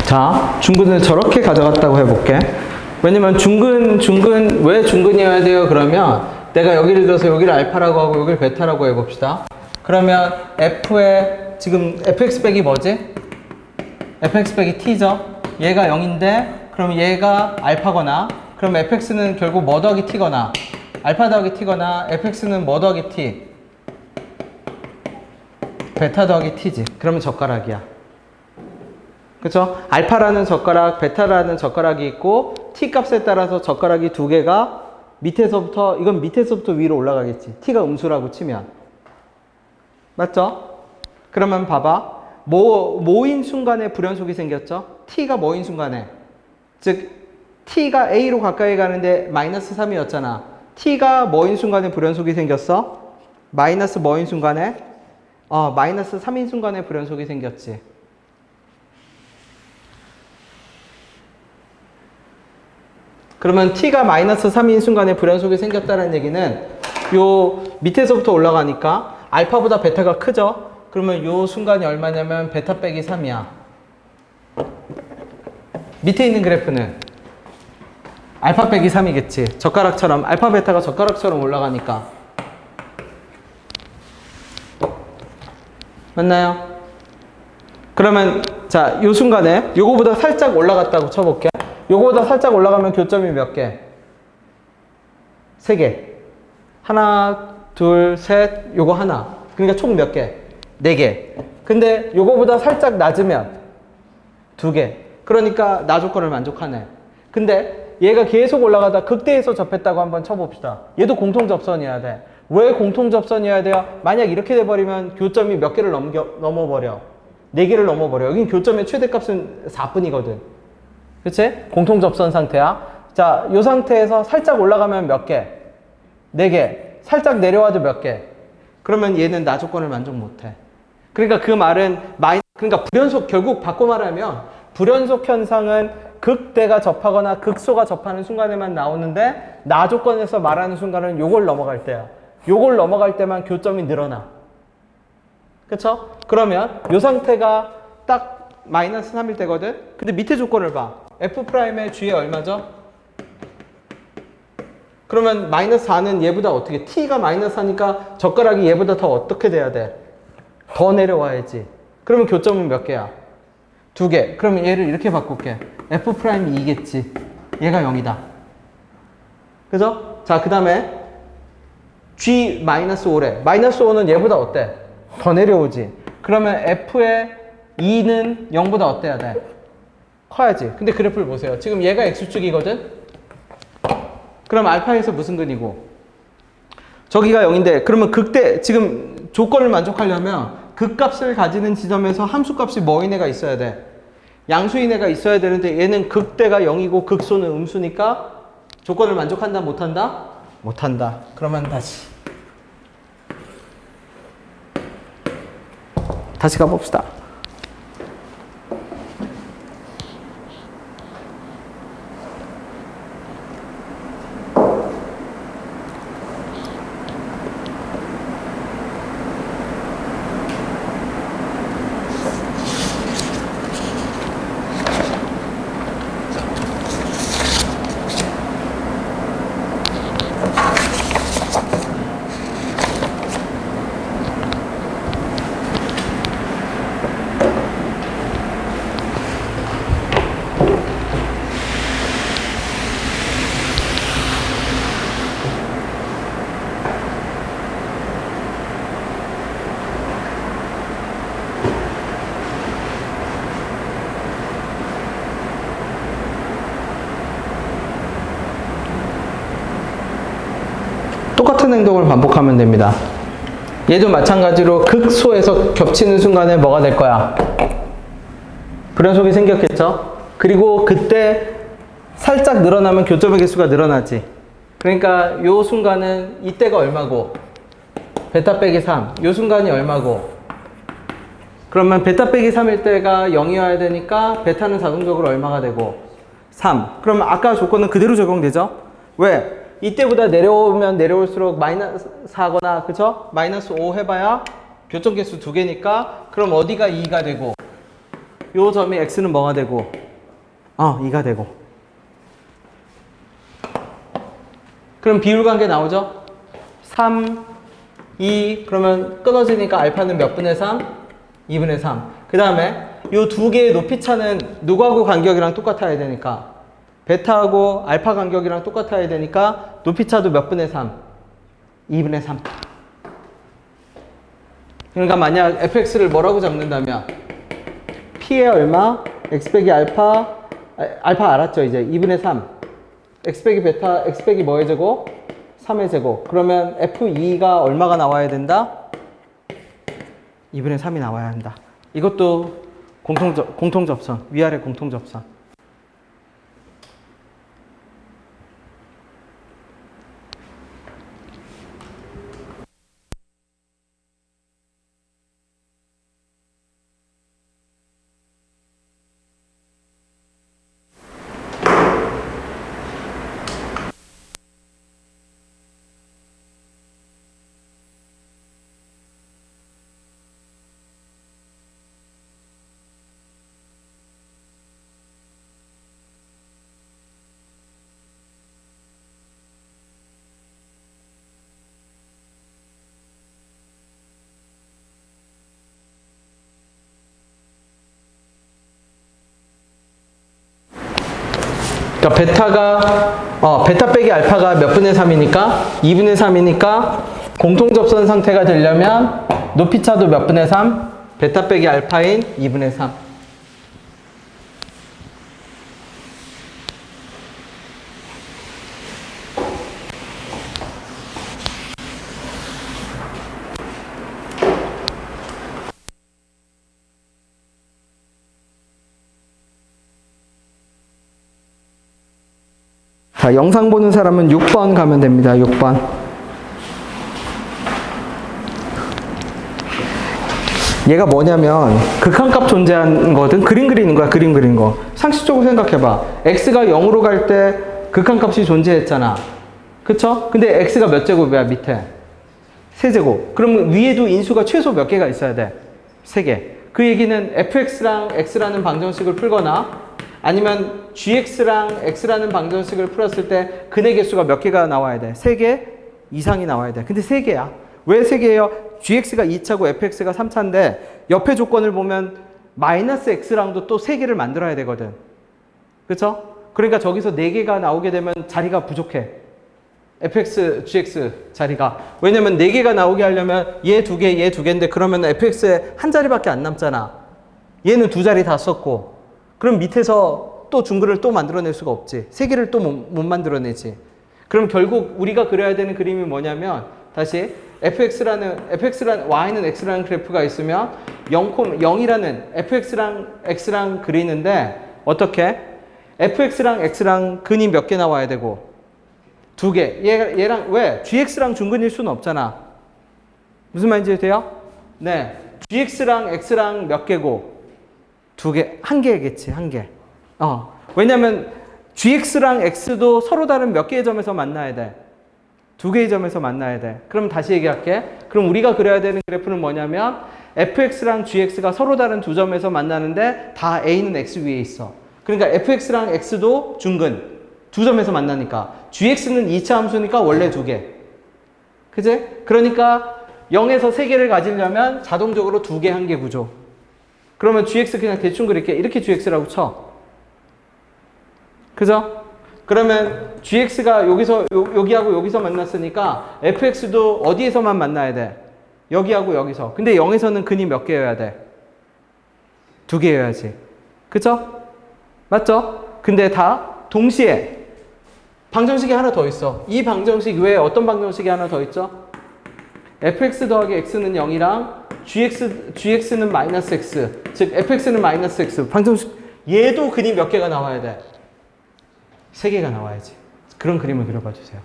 자, 중근을 저렇게 가져갔다고 해볼게. 왜냐면 중근 왜 중근이어야 돼요? 그러면 내가 여기를 들어서 여기를 알파라고 하고 여기를 베타라고 해봅시다. 그러면 f의 지금 fx백이 뭐지? fx백이 t죠? 얘가 0인데 그럼 얘가 알파거나 그럼 fx는 결국 뭐 더하기 t거나 알파 더하기 t거나 fx는 뭐 더하기 t 베타 더하기 t지. 그러면 젓가락이야. 그쵸? 알파라는 젓가락, 베타라는 젓가락이 있고 t 값에 따라서 젓가락이 두 개가 밑에서부터 이건 밑에서부터 위로 올라가겠지. t가 음수라고 치면. 맞죠? 그러면 봐봐. 모인 순간에 불연속이 생겼죠? t가 모인 순간에. 즉 t가 a로 가까이 가는데 마이너스 3이었잖아. t가 모인 순간에 불연속이 생겼어? 마이너스 모인 순간에? 마이너스 3인 순간에 불연속이 생겼지. 그러면 t가 마이너스 3인 순간에 불연속이 생겼다는 얘기는 요 밑에서부터 올라가니까 알파보다 베타가 크죠? 그러면 요 순간이 얼마냐면 베타 빼기 3이야. 밑에 있는 그래프는 알파 빼기 3이겠지. 젓가락처럼 알파 베타가 젓가락처럼 올라가니까. 맞나요? 그러면 자, 요 순간에 요거보다 살짝 올라갔다고 쳐볼게. 요거보다 살짝 올라가면 교점이 몇 개? 3개. 하나, 둘, 셋, 요거 하나. 그러니까 총 몇 개? 4개. 근데 요거보다 살짝 낮으면 2개. 그러니까 나 조건을 만족하네. 근데 얘가 계속 올라가다 극대에서 접했다고 한번 쳐봅시다. 얘도 공통접선이어야 돼. 왜 공통접선이어야 돼요? 만약 이렇게 돼버리면 교점이 몇 개를 넘어버려? 4개를 넘어버려. 여긴 교점의 최대값은 4분이거든. 그치? 공통접선 상태야. 자, 이 상태에서 살짝 올라가면 몇 개? 4개. 살짝 내려와도 몇 개? 그러면 얘는 나 조건을 만족 못해. 그러니까 그 말은 그러니까 불연속, 결국 바꿔 말하면 불연속 현상은 극대가 접하거나 극소가 접하는 순간에만 나오는데 나 조건에서 말하는 순간은 요걸 넘어갈 때야. 요걸 넘어갈 때만 교점이 늘어나. 그쵸? 그러면 요 상태가 딱 마이너스 3일 때거든? 근데 밑에 조건을 봐. F'의 G에 얼마죠? 그러면 마이너스 4는 얘보다 어떻게, T가 마이너스 4니까 젓가락이 얘보다 더 어떻게 돼야 돼? 더 내려와야지. 그러면 교점은 몇 개야? 2개. 그러면 얘를 이렇게 바꿀게. F'이 2겠지. 얘가 0이다. 그죠? 자, 그 다음에 G-5래. 마이너스 5는 얘보다 어때? 더 내려오지. 그러면 F의 2는 0보다 어때야 돼? 커야지. 근데 그래프를 보세요. 지금 얘가 X축이거든? 그럼 알파에서 무슨 근이고? 저기가 0인데, 그러면 극대, 지금 조건을 만족하려면 극값을 가지는 지점에서 함수값이 뭐인 애가 있어야 돼? 양수인 애가 있어야 되는데 얘는 극대가 0이고 극소는 음수니까 조건을 만족한다, 못한다? 못한다. 그러면 다시 가봅시다. 똑같은 행동을 반복하면 됩니다. 얘도 마찬가지로 극소에서 겹치는 순간에 뭐가 될 거야? 불연속이 생겼겠죠? 그리고 그때 살짝 늘어나면 교점의 개수가 늘어나지. 그러니까 요 순간은 이때가 얼마고? 베타 빼기 3. 요 순간이 얼마고? 그러면 베타 빼기 3일 때가 0이어야 되니까 베타는 자동적으로 얼마가 되고? 3. 그러면 아까 조건은 그대로 적용되죠? 왜? 이때보다 내려오면 내려올수록 마이너스 4거나, 그쵸? 마이너스 5 해봐야 교점 개수 2개니까, 그럼 어디가 2가 되고, 요 점이 x는 뭐가 되고? 2가 되고. 그럼 비율관계 나오죠? 3, 2, 그러면 끊어지니까 알파는 몇 분의 3? 2분의 3. 그 다음에 요 두 개의 높이 차는 누구하고 간격이랑 똑같아야 되니까 베타하고 알파 간격이랑 똑같아야 되니까 높이 차도 몇 분의 3? 2분의 3. 그러니까 만약 fx를 뭐라고 잡는다면 p의 얼마? x 빼기 알파 알았죠 이제 2분의 3 x 빼기 베타 x 빼기 뭐의 제곱? 3의 제곱. 그러면 f2가 얼마가 나와야 된다? 2분의 3이 나와야 한다. 이것도 공통접선, 위아래 공통접선. 그러니까 베타 빼기 알파가 몇 분의 3이니까? 2분의 3이니까 공통접선 상태가 되려면 높이차도 몇 분의 3? 베타 빼기 알파인 2분의 3. 자, 영상 보는 사람은 6번 가면 됩니다. 6번. 얘가 뭐냐면 극한값 존재하는 거든 그림 그리는 거야. 그림 그리는 거. 상식적으로 생각해봐. x가 0으로 갈 때 극한값이 존재했잖아. 그쵸? 근데 x가 몇 제곱이야 밑에? 세제곱. 그러면 위에도 인수가 최소 몇 개가 있어야 돼? 3개. 그 얘기는 fx랑 x라는 방정식을 풀거나 아니면 gx랑 x라는 방정식을 풀었을 때 근의 개수가 몇 개가 나와야 돼? 3개 이상이 나와야 돼. 근데 3개야. 왜 3개예요? gx가 2차고 fx가 3차인데 옆에 조건을 보면 마이너스 x랑도 또 3개를 만들어야 되거든. 그쵸? 그러니까 저기서 4개가 나오게 되면 자리가 부족해. fx, gx 자리가. 왜냐면 4개가 나오게 하려면 얘 2개, 얘 2개인데 그러면 fx에 한 자리밖에 안 남잖아. 얘는 2자리 다 썼고. 그럼 밑에서 또 중근을 또 만들어낼 수가 없지. 3개를 또 못 만들어내지. 그럼 결국 우리가 그려야 되는 그림이 뭐냐면 다시 fx라는 y는 x라는 그래프가 있으면 0이라는 fx랑 x랑 그리는데 어떻게? fx랑 x랑 근이 몇 개 나와야 되고 2개. 얘랑 왜? gx랑 중근일 수는 없잖아. 무슨 말인지 돼요? 네. gx랑 x랑 몇 개고? 2개. 1개겠지. 1개. 왜냐면 gx랑 x도 서로 다른 몇 개의 점에서 만나야 돼? 2개의 점에서 만나야 돼. 그럼 다시 얘기할게. 그럼 우리가 그려야 되는 그래프는 뭐냐면 fx랑 gx가 서로 다른 두 점에서 만나는데 다 a는 x 위에 있어. 그러니까 fx랑 x도 중근. 두 점에서 만나니까. gx는 2차 함수니까 원래 2개. 그지? 그러니까 0에서 3개를 가지려면 자동적으로 2개, 1개 구조. 그러면 gx 그냥 대충 그릴게. 이렇게 gx라고 쳐. 그죠? 그러면 gx가 여기하고 여기서 만났으니까 fx도 어디에서만 만나야 돼? 여기하고 여기서. 근데 0에서는 근이 몇 개여야 돼? 2개여야지. 그죠? 맞죠? 근데 다 동시에 방정식이 하나 더 있어. 이 방정식 외에 어떤 방정식이 하나 더 있죠? fx 더하기 x는 0이랑 gx는 마이너스 x. 즉 fx는 마이너스 x. 방정식 얘도 근이 몇 개가 나와야 돼? 3개가 나와야지. 그런 그림을 그려봐 주세요.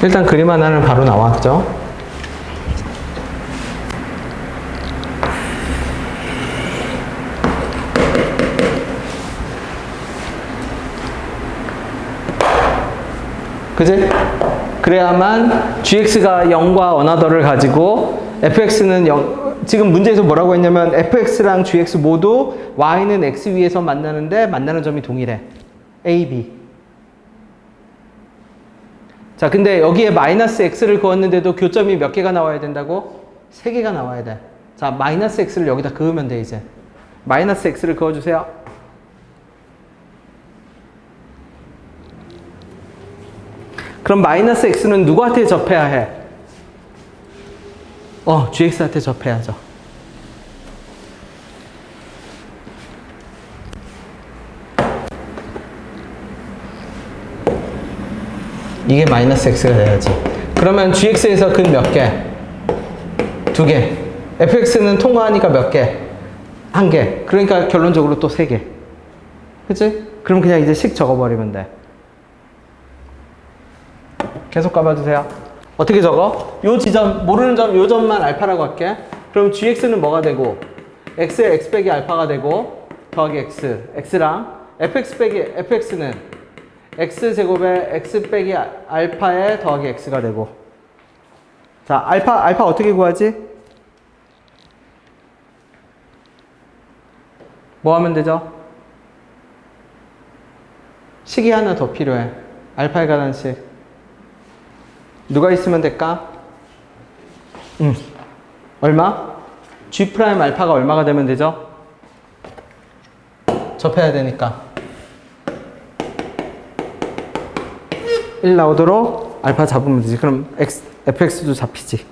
일단 그림 하나는 바로 나왔죠. 그지? 그래야만 gx가 0과 어나더를 가지고 fx는 0, 지금 문제에서 뭐라고 했냐면 fx랑 gx 모두 y는 x 위에서 만나는데 만나는 점이 동일해. a, b. 자, 근데 여기에 마이너스 x를 그었는데도 교점이 몇 개가 나와야 된다고? 3개가 나와야 돼. 자, 마이너스 x를 여기다 그으면 돼, 이제. 마이너스 x를 그어주세요. 그럼 마이너스 x는 누구한테 접해야 해? gx한테 접해야죠. 이게 마이너스 x가 돼야지. 그러면 gx에서 근 몇 개? 2개. fx는 통과하니까 몇 개? 1개. 그러니까 결론적으로 또 3개. 그치? 그럼 그냥 이제 식 적어버리면 돼. 계속 가봐주세요. 어떻게 적어? 요 지점, 모르는 점, 요 점만 알파라고 할게. 그럼 gx는 뭐가 되고, x에 x 빼기 알파가 되고, 더하기 x, x랑 fx 빼기 fx는 x제곱에 x 빼기 알파에 더하기 x가 되고. 자, 알파 어떻게 구하지? 뭐 하면 되죠? 식이 하나 더 필요해. 알파에 관한 식. 누가 있으면 될까? 얼마? G' 알파가 얼마가 되면 되죠? 접해야 되니까 1 나오도록 알파 잡으면 되지. 그럼 fx도 잡히지.